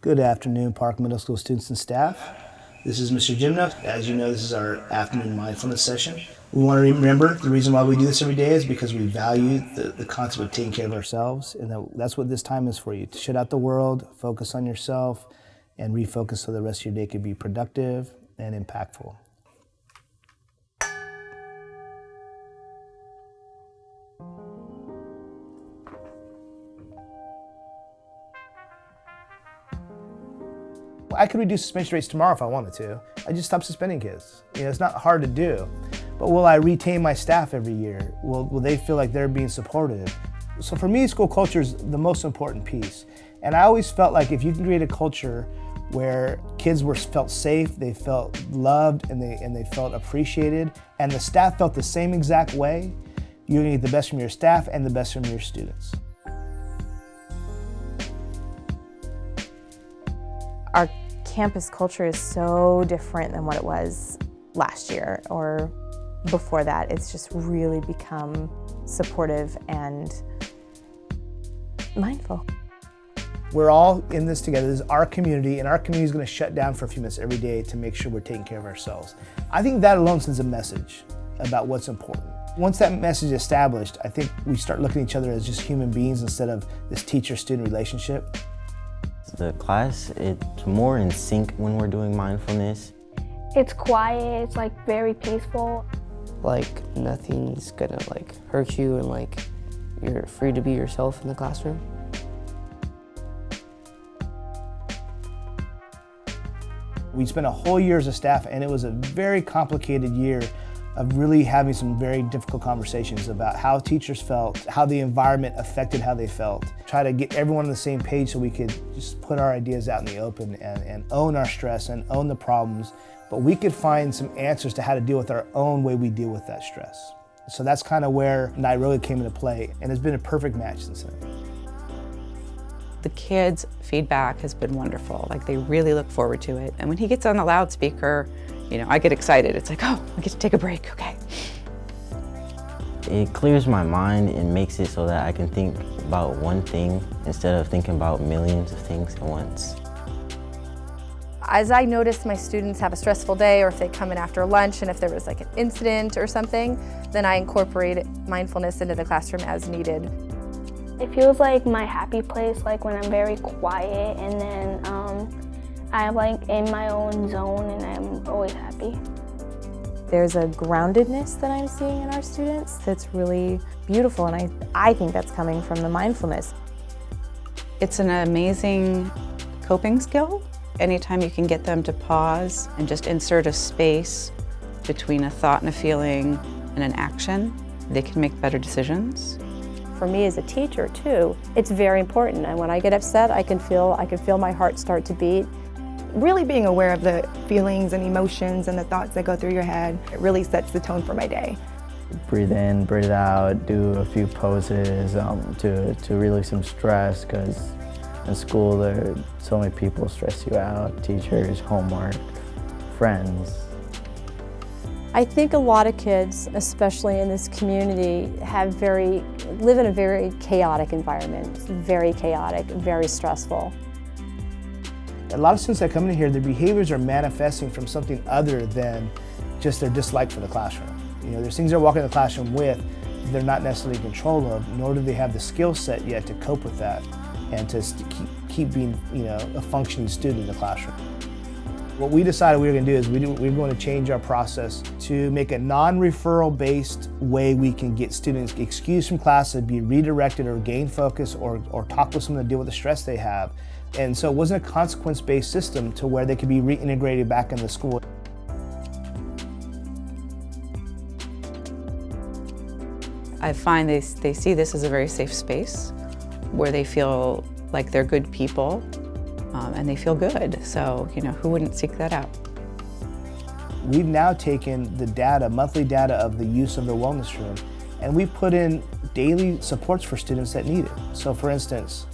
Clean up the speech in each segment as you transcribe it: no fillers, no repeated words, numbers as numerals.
Good afternoon, Park Middle School students and staff. This is Mr. Jimna. As you know, this is our afternoon mindfulness session. We want to remember the reason why we do this every day is because we value the concept of taking care of ourselves, and that's what this time is for you, to shut out the world, focus on yourself, and refocus so the rest of your day can be productive and impactful. I could reduce suspension rates tomorrow if I wanted to. I just stopped suspending kids. It's not hard to do. But will I retain my staff every year? Will they feel like they're being supported? So for me, school culture is the most important piece. And I always felt like if you can create a culture where kids felt safe, they felt loved, and they felt appreciated, and the staff felt the same exact way, you're gonna get the best from your staff and the best from your students. Our campus culture is so different than what it was last year or before that. It's just really become supportive and mindful. We're all in this together. This is our community, and our community is going to shut down for a few minutes every day to make sure we're taking care of ourselves. I think that alone sends a message about what's important. Once that message is established, I think we start looking at each other as just human beings instead of this teacher-student relationship. The class, it's more in sync when we're doing mindfulness. It's quiet, it's very peaceful. Nothing's gonna hurt you, and you're free to be yourself in the classroom. We spent a whole year as a staff, and it was a very complicated year of really having some very difficult conversations about how teachers felt, how the environment affected how they felt. Try to get everyone on the same page so we could just put our ideas out in the open and own our stress and own the problems, but we could find some answers to how to deal with our own way we deal with that stress. So that's kind of where Niroga came into play, and it's been a perfect match since then. The kids' feedback has been wonderful. They really look forward to it. And when he gets on the loudspeaker, I get excited. It's oh, I get to take a break, okay. It clears my mind and makes it so that I can think about one thing instead of thinking about millions of things at once. As I notice my students have a stressful day, or if they come in after lunch and if there was an incident or something, then I incorporate mindfulness into the classroom as needed. It feels like my happy place, when I'm very quiet, and then I'm in my own zone and I'm always happy. There's a groundedness that I'm seeing in our students that's really beautiful, and I think that's coming from the mindfulness. It's an amazing coping skill. Anytime you can get them to pause and just insert a space between a thought and a feeling and an action, they can make better decisions. For me as a teacher too, it's very important. And when I get upset, I can feel my heart start to beat. Really being aware of the feelings and emotions and the thoughts that go through your head, it really sets the tone for my day. Breathe in, breathe out, do a few poses to release some stress, because in school there are so many people stress you out, teachers, homework, friends. I think a lot of kids, especially in this community, live in a very chaotic environment. Very chaotic, very stressful. A lot of students that come in here, their behaviors are manifesting from something other than just their dislike for the classroom. There's things they're walking in the classroom with they're not necessarily in control of, nor do they have the skill set yet to cope with that and to keep being a functioning student in the classroom. What we decided we were going to do is we're going to change our process to make a non-referral based way we can get students excused from class to be redirected or gain focus or talk with someone to deal with the stress they have. And so it wasn't a consequence-based system to where they could be reintegrated back into school. I find they see this as a very safe space where they feel like they're good people and they feel good. So, who wouldn't seek that out? We've now taken the data, monthly data of the use of the wellness room, and we put in daily supports for students that need it. So for instance,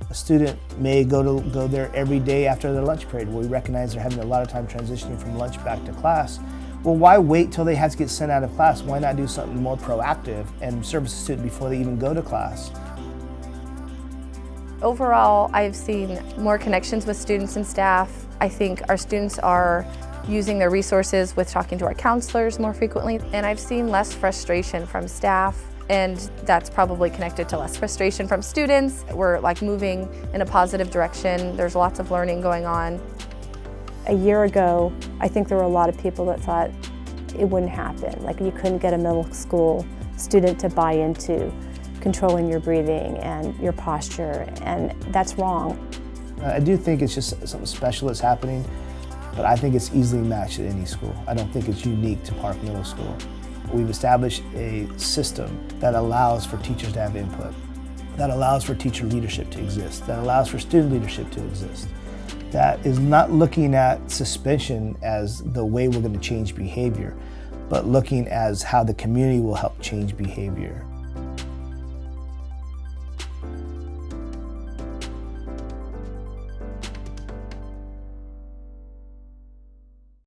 a student may go there every day after their lunch period, where we recognize they're having a lot of time transitioning from lunch back to class. Well, why wait till they have to get sent out of class? Why not do something more proactive and service the student before they even go to class? Overall, I've seen more connections with students and staff. I think our students are using their resources with talking to our counselors more frequently, and I've seen less frustration from staff, and that's probably connected to less frustration from students. We're like moving in a positive direction. There's lots of learning going on. A year ago, I think there were a lot of people that thought it wouldn't happen. Like you couldn't get a middle school student to buy into controlling your breathing and your posture, and that's wrong. I do think it's just something special that's happening, but I think it's easily matched at any school. I don't think it's unique to Park Middle School. We've established a system that allows for teachers to have input, that allows for teacher leadership to exist, that allows for student leadership to exist, that is not looking at suspension as the way we're going to change behavior, but looking as how the community will help change behavior.